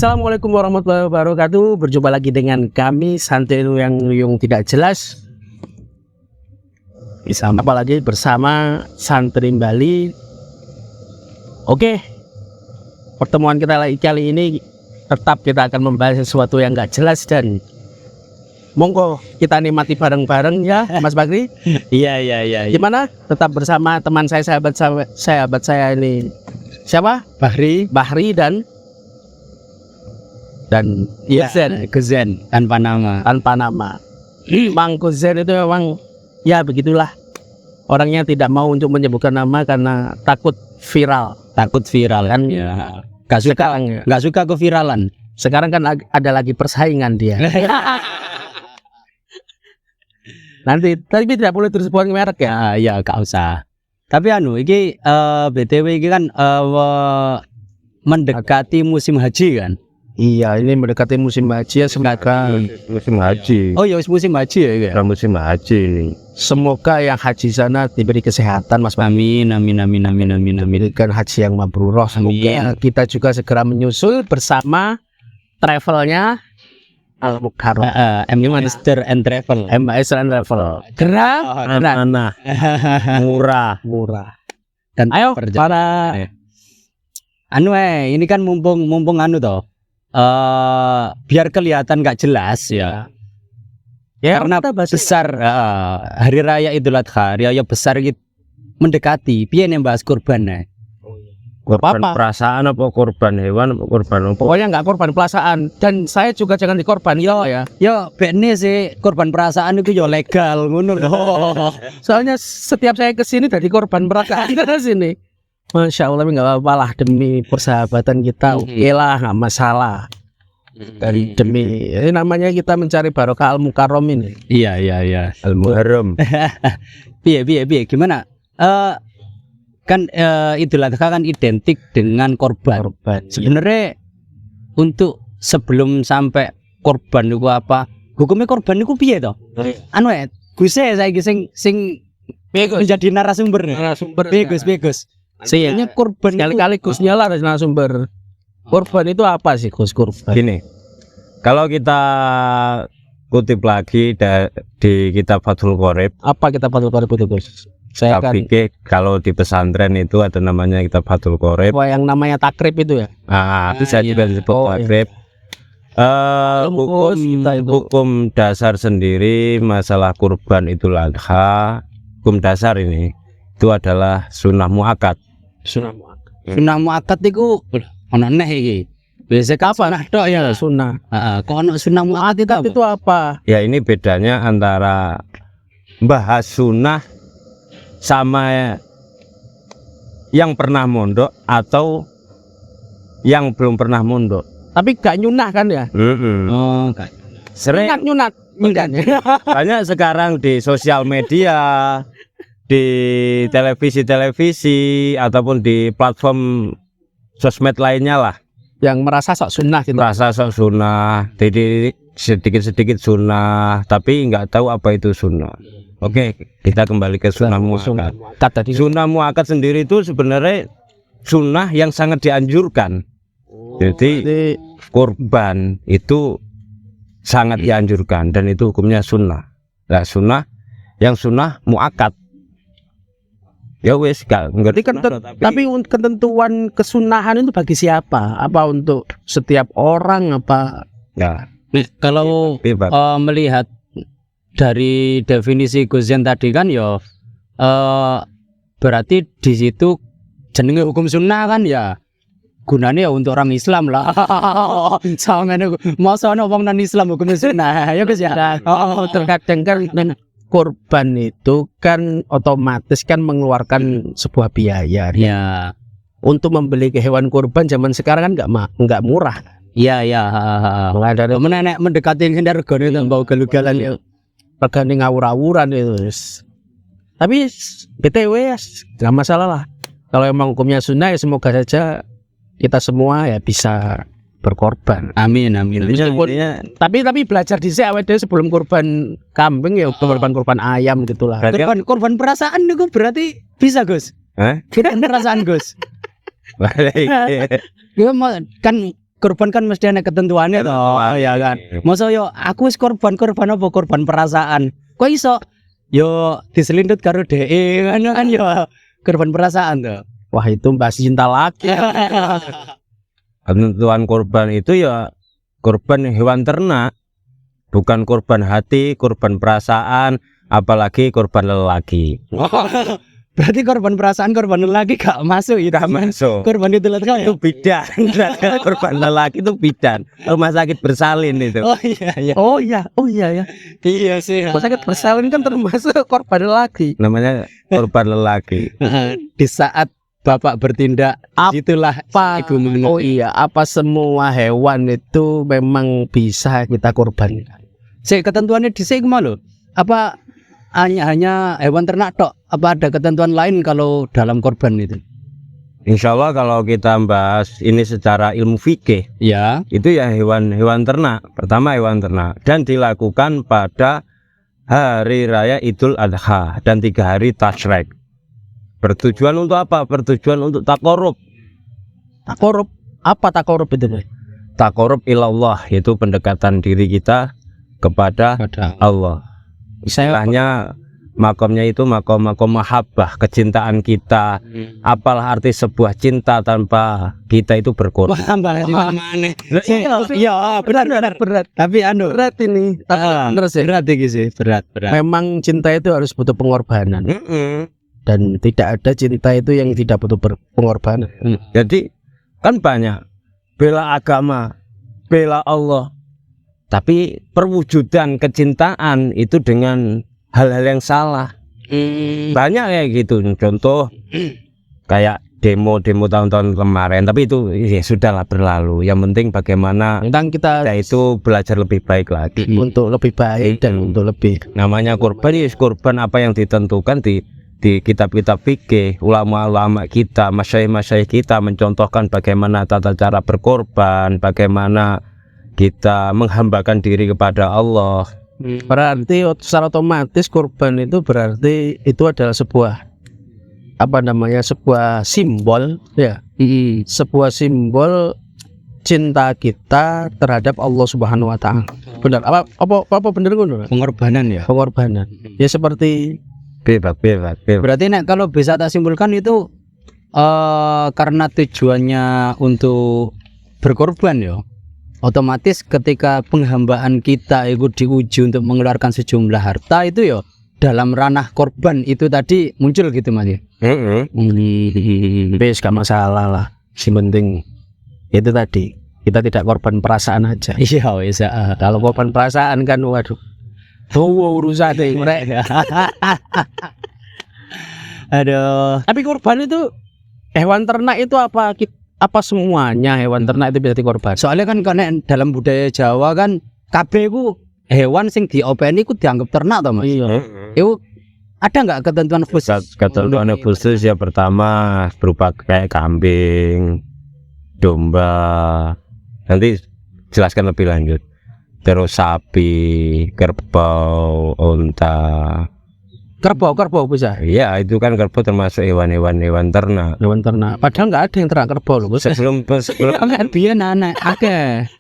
Assalamualaikum warahmatullahi wabarakatuh. Berjumpa lagi dengan kami Santai yang tidak jelas. Apalagi bersama Santri Bali. Oke, pertemuan kita kali ini tetap kita akan membahas sesuatu yang gak jelas dan monggo kita nikmati bareng-bareng ya, Mas Bakri. Iya. Gimana? Tetap bersama teman saya, sahabat saya ini. Siapa? Bahri dan Kuzen tanpa nama. Mang Kuzen itu memang ya begitulah. Orangnya tidak mau untuk menyebutkan nama karena takut viral kan ya. Gak suka keviralan. Sekarang kan ada lagi persaingan dia. Nanti tapi tidak boleh disebut merek ya. Ya gak usah. Tapi iki BTW iki kan mendekati musim haji kan. Iya, ini mendekati musim haji ya, semoga musim haji. Oh ya musim haji ya. Musim haji ini. Semoga yang haji sana diberi kesehatan, Mas. Amin. Diberikan haji yang mabrurah. Semoga kita juga segera menyusul bersama travelnya Al-Mukarram. Master and Travel. Gerah, murah. Dan ayo para ini kan mumpung toh. Biar kelihatan gak jelas ya. Karena besar hari raya Idul Adha, hari raya besar gitu mendekati. Piye nek bahas kurban Korban perasaan apa korban hewan apa korban apa? Pokoknya nggak korban perasaan dan saya juga jangan dikorban ya. Yo bekne sih korban perasaan itu yo legal ngono loh. Soalnya setiap saya kesini dari korban perasaan ke sini. Masya Allah, nggak apa-apa lah demi persahabatan kita. Oke lah, nggak masalah. Demi ini namanya kita mencari barokah Al-Mukarram ini. Iya. Al-Muharram. Piye gimana? Kan Idul Adha kan identik dengan korban. Sebenarnya untuk sebelum sampai korban itu apa? Hukumnya korban itu piye toh? Guse saiki sing menjadi narasumber. Bagus. Sayangnya korban kali-kali Gusnya lah narasumber. Korban itu apa sih Gus korban? Gini, kalau kita kutip lagi di kitab Fathul Qorib. Apa kitab Fathul Qorib itu Gus? Saya kan pikir kalau di pesantren itu ada namanya kitab Fathul Qorib. Yang namanya takrib itu ya? Bisa juga disebut takrib. Hukum dasar sendiri masalah kurban Idul Adha, hukum dasar ini itu adalah sunnah muakkad. Sunnah muakkad itu ono neh iki. Biasa kapan tok ya sunnah. Kok ono sunnah muakkad itu apa? Ya ini bedanya antara bahas sunnah sama yang pernah mondok atau yang belum pernah mondok. Tapi gak nyunah kan ya? Sering nyunat. Banyak sekarang di sosial media, di televisi ataupun di platform sosmed lainnya lah, yang merasa sok sunnah gitu. Jadi sedikit sunnah, tapi nggak tahu apa itu sunnah. Oke, kita kembali ke sunnah muakkad. Sunnah muakkad sendiri itu sebenarnya sunnah yang sangat dianjurkan. Jadi kurban itu sangat dianjurkan dan itu hukumnya sunnah. Nah, sunnah muakkad. Ya wes gak ngerti kan, tapi ketentuan kesunahan itu bagi siapa? Apa untuk setiap orang apa? Ya. Kalau melihat dari definisi Guzen tadi kan ya berarti di situ jenenge hukum sunnah kan ya gunanya ya untuk orang Islam lah. Sama ngene masa ana wong non Islam hukum sunnah ya Gus ya. Terkadang kan korban itu kan otomatis kan mengeluarkan sebuah biaya. Ya. Untuk membeli hewan kurban zaman sekarang kan nggak murah. Iya. Mulai dari menenek mendekati regane tambah galugalan ya. Regane ngawur-awuran itu. Tapi BTW ya nggak masalah lah. Kalau emang hukumnya sunnah ya semoga saja kita semua ya bisa berkorban. Amin. Tapi belajar dhisik awake dhewe sebelum kurban kambing ya kurban ayam gitulah. Korban perasaan itu berarti bisa, Gus. Hah? Kita perasaan, Gus. Balik. Kan korban kan mesti ada ketentuannya toh, ya kan. Masa yo aku wis korban apa korban perasaan. Kok iso yo diselindut karo DE kan yo korban perasaan toh. Wah, itu bahas cinta lagi. Ketentuan korban itu ya korban hewan ternak, bukan korban hati, korban perasaan, apalagi korban lelaki. Berarti korban perasaan, korban lelaki gak masuk itu. Tidak masuk. Korban itu Itu bidan. Korban lelaki itu bidan. Rumah sakit bersalin itu. Oh iya iya. Oh iya ya. Iya sih. Rumah sakit bersalin kan termasuk korban lelaki. Namanya korban lelaki. Di saat Bapak bertindak, itulah ibu Oh iya, apa semua hewan itu memang bisa kita korbankan? Ketentuannya di sini lho. Apa hanya hewan ternak tok? Apa ada ketentuan lain kalau dalam korban itu? Insya Allah kalau kita bahas ini secara ilmu fikih, Ya. itu ya hewan ternak. Pertama hewan ternak dan dilakukan pada hari raya Idul Adha dan 3 hari Tasyrik. Bertujuan untuk apa? Bertujuan untuk takorub. Takorup, apa takorup itu? Takorub ilallah, yaitu pendekatan diri kita kepada Allah. Istilahnya makomnya itu makom mahabbah, kecintaan kita. Apalah arti sebuah cinta tanpa kita itu berkorban. Iya, berat. Tapi Berat ini. Bener sih. Berat iki sih, berat. Memang cinta itu harus butuh pengorbanan. Dan tidak ada cinta itu yang tidak butuh pengorbanan. Jadi kan banyak bela agama, bela Allah, tapi perwujudan kecintaan itu dengan hal-hal yang salah. Banyak kayak gitu. Contoh kayak demo tahun-tahun kemarin, tapi itu ya sudahlah berlalu. Yang penting bagaimana Tentang kita itu belajar lebih baik lagi. untuk lebih baik dan untuk lebih. Namanya korban ya korban apa yang ditentukan di kitab-kitab fikih. Ulama-ulama kita, masyayikh kita mencontohkan bagaimana tata cara berkorban, bagaimana kita menghambakan diri kepada Allah. Berarti secara otomatis korban itu berarti itu adalah sebuah sebuah simbol ya. Sebuah simbol cinta kita terhadap Allah Subhanahu wa taala. Benar. Apa benar ngono? Pengorbanan ya. Pengorbanan. Ya seperti Bebas. Berarti kalau bisa tak simpulkan itu karena tujuannya untuk berkorban ya. Otomatis ketika penghambaan kita itu diuji untuk mengeluarkan sejumlah harta itu ya dalam ranah korban itu tadi muncul gitu Mas ya. Wis gak masalah lah. Si penting itu tadi kita tidak korban perasaan aja. Iya wis. Kalau korban perasaan kan waduh. Urusan deh. Aduh. Tapi korban itu hewan ternak itu apa semuanya hewan ternak itu bisa dikorban? Soalnya kan karena dalam budaya Jawa kan kabeh ku hewan sing diopeni ku dianggap ternak toh Mas. Iya. Itu ada nggak ketentuan khusus? Ketentuan khusus ya pertama berupa kayak kambing, domba. Nanti jelaskan lebih lanjut. Terus sapi, kerbau, unta. Kerbau bisa. Iya, itu kan kerbau termasuk hewan ternak. Hewan ternak. Padahal nggak ada yang ternak kerbau loh. Sebelum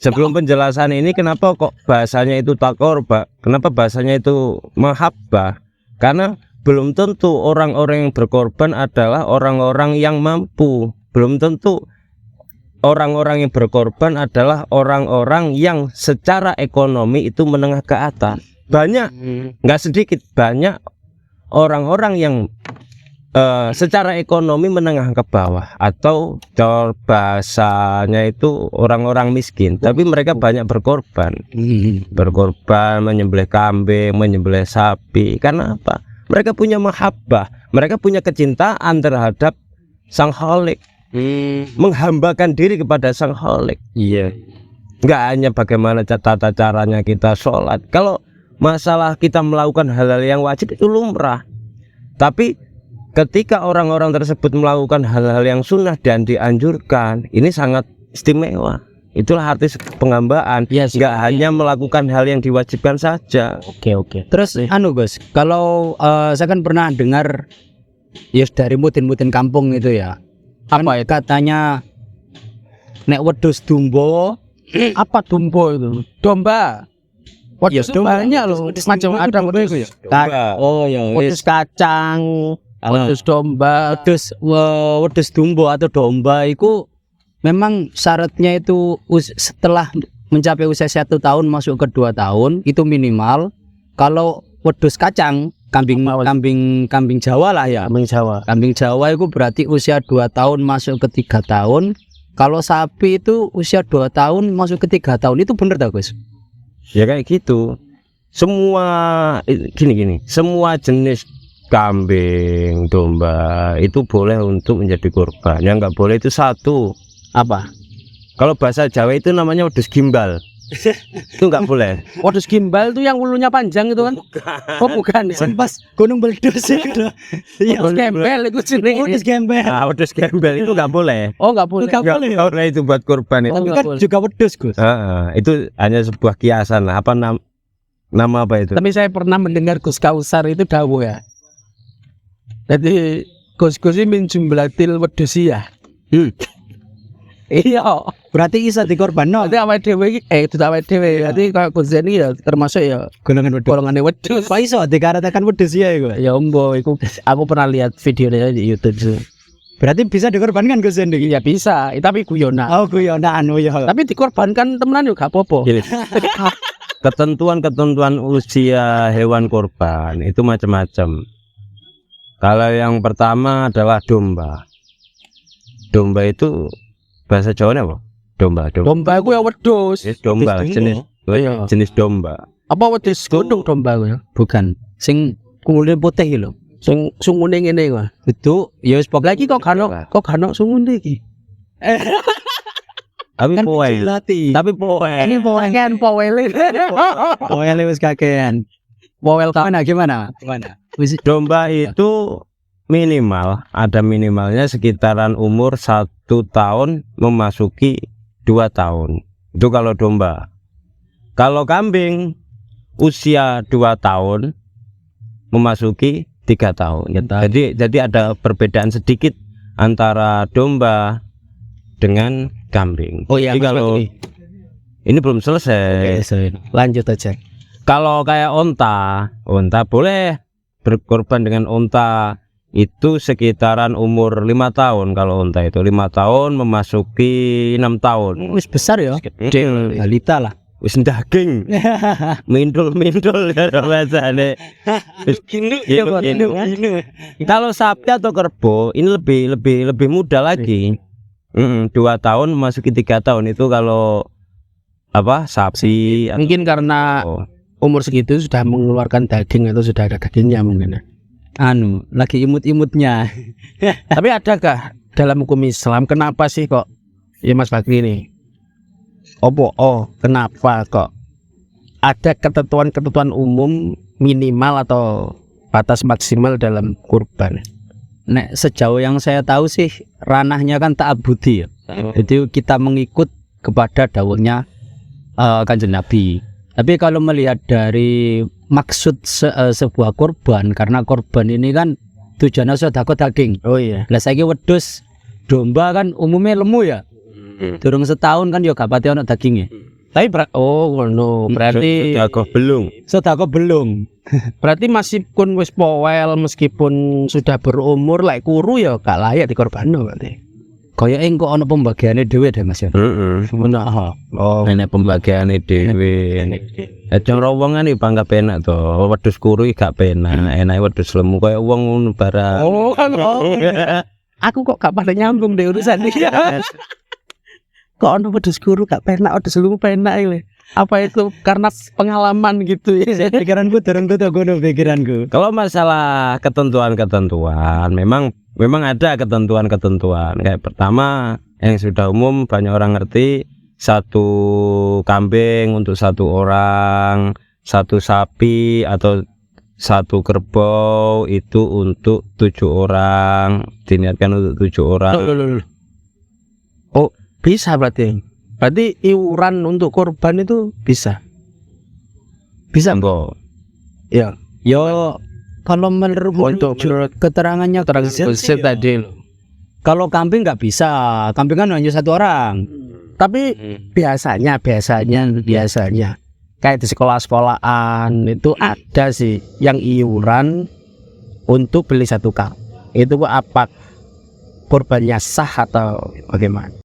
Sebelum penjelasan ini kenapa kok bahasanya itu takorba? Kenapa bahasanya itu mahabbah? Karena belum tentu orang-orang yang berkorban adalah orang-orang yang mampu. Belum tentu orang-orang yang berkorban adalah orang-orang yang secara ekonomi itu menengah ke atas. Banyak, nggak sedikit, banyak orang-orang yang secara ekonomi menengah ke bawah atau bahasanya itu orang-orang miskin, tapi mereka banyak berkorban menyembelih kambing, menyembelih sapi. Karena apa? Mereka punya mahabbah, mereka punya kecintaan terhadap Sang Khalik, menghambakan diri kepada Sang Khalik. Iya. Nggak hanya bagaimana tata caranya kita sholat. Kalau masalah kita melakukan hal-hal yang wajib itu lumrah. Tapi ketika orang-orang tersebut melakukan hal-hal yang sunnah dan dianjurkan, ini sangat istimewa. Itulah arti penghambaan. Nggak hanya melakukan hal yang diwajibkan saja. Oke. Terus Gus, kalau saya kan pernah dengar ya dari mutin-mutin kampung itu ya. Apa ya katanya Nek wedhus dumbo, Apa tumbo itu? Domba. ya Wedhus itu banyak loh. Macam ada wedhus. oh ya Wedhus kacang, wedhus domba. wedhus dumbo atau domba itu memang syaratnya itu setelah mencapai usia 1 tahun masuk ke 2 tahun itu minimal. Kalau wedhus kacang kambing Jawa lah ya. Kambing Jawa. Kambing Jawa itu berarti usia 2 tahun masuk ke 3 tahun. Kalau sapi itu usia 2 tahun masuk ke 3 tahun. Itu bener tak Gus? Ya kayak gitu. Semua gini. Semua jenis kambing, domba itu boleh untuk menjadi kurban. Yang nggak boleh itu satu. Apa? Kalau bahasa Jawa itu namanya wedhus gimbal. Itu nggak boleh. Wedhus gimbal itu yang ulunya panjang itu kan? Oh bukan. Pas gunung meledos itu. Wedhus gembel itu jenenge. Wedhus gembel. Nah, wedhus gembel itu nggak boleh. Oh nggak boleh. Nggak boleh. Nggak boleh itu buat kurban itu. Tapi kan juga wedhus Gus. Itu hanya sebuah kiasan lah. Apa nama apa itu? Tapi saya pernah mendengar Gus Kausar itu dawuh ya. Jadi Gus ini min jumlatil wedhus ya. Iya. Berarti isa dikorbanno. Berarti awake dhewe iki itu awake dhewe. Berarti kalau Gus ini ya termasuk ya Golongan wedhus. golongane wedhus. Kok iso dikaratakan wedhus ya iku? Ya ombo iku aku pernah lihat videonya di YouTube. Berarti bisa dikorbankan Gus Endi. Ya bisa, tapi guyonan. Oh guyonan ya. Tapi dikorbankan temenan juga gak apa-apa. Gini. Ketentuan usia hewan kurban itu macam-macam. Kalau yang pertama adalah domba. Domba itu bahasa Jawanya apa? Domba. Domba iku ya wedhus. Domba Iya. jenis domba. Apa wedhus godhong domba ku ya? Bukan. Sing kulitnya putih lho. Sing sungune ngene ku. Itu ya wis pokoknya Lagi kok kano sungune iki. Tapi kan poel. dilatih. Tapi poel. Ini powel powel. Poel wis kakean. Powel Gimana gimana? Wis Domba itu ada minimalnya sekitaran umur 1 tahun memasuki 2 tahun. Itu kalau domba. Kalau kambing usia 2 tahun memasuki 3 tahun. Jadi ada perbedaan sedikit antara domba dengan kambing. Oh iya, Jadi kalau ini belum selesai. lanjut aja. Kalau kayak onta boleh berkorban dengan onta itu sekitaran umur 5 tahun. Kalau onta itu 5 tahun memasuki 6 tahun. wis besar ya. Kecil. Balita lah. Wis daging. Mindul ya bahasane. Iya, Kalau sapi atau kerbau ini lebih muda lagi. 2 tahun memasuki 3 tahun itu kalau sapi. Mungkin karena umur segitu sudah mengeluarkan daging atau sudah ada dagingnya mungkin. Lagi imut-imutnya. Tapi adakah dalam hukum Islam kenapa sih kok ya Mas Bakri ini? Kenapa kok ada ketentuan umum minimal atau batas maksimal dalam kurban? Nek sejauh yang saya tahu sih ranahnya kan ta'abbudi ya. Jadi kita mengikut kepada dawuhnya Kanjeng Nabi. Tapi kalau melihat dari maksud sebuah korban, karena korban ini kan tujuannya sedekah daging. Oh iya. Lah saiki wedhus domba kan umumnya lemu ya. Durung setahun kan ya gak pati ono dagingnya. Tapi berarti Sedekah belum. Berarti meskipun wis powel, meskipun sudah berumur like kuru ya gak layak dikorbanno berarti. Kaya engko ono pembagiane dhewe deh Mas ya. Enek pembagiane dhewe. Ejeng rawongan iki bangga penak to. Wedhus kuru iki gak penak, enake wedhus lemu kaya wong ngono barang. Aku kok gak pada nyambung deh urusan iki. Kok ono wedhus kuru gak penak, wedhus lemu penak iki. Apa itu karena pengalaman gitu ya? Pikiranku durung tutuk ngono pikiranku. Kalau masalah ketentuan memang ada ketentuan. Kayak pertama yang sudah umum banyak orang ngerti, 1 kambing untuk 1 orang, 1 sapi atau 1 kerbau itu untuk 7 orang, diniatkan untuk 7 orang. Oh bisa berarti iuran untuk korban itu bisa Mbok. ya. Yo kalau menurut keterangannya Tadi loh. kalau kambing nggak bisa, kambing kan hanya 1 orang. Tapi biasanya kayak di sekolah-sekolahan itu ada sih yang iuran untuk beli satu kambing. Itu apa kurbannya sah atau bagaimana?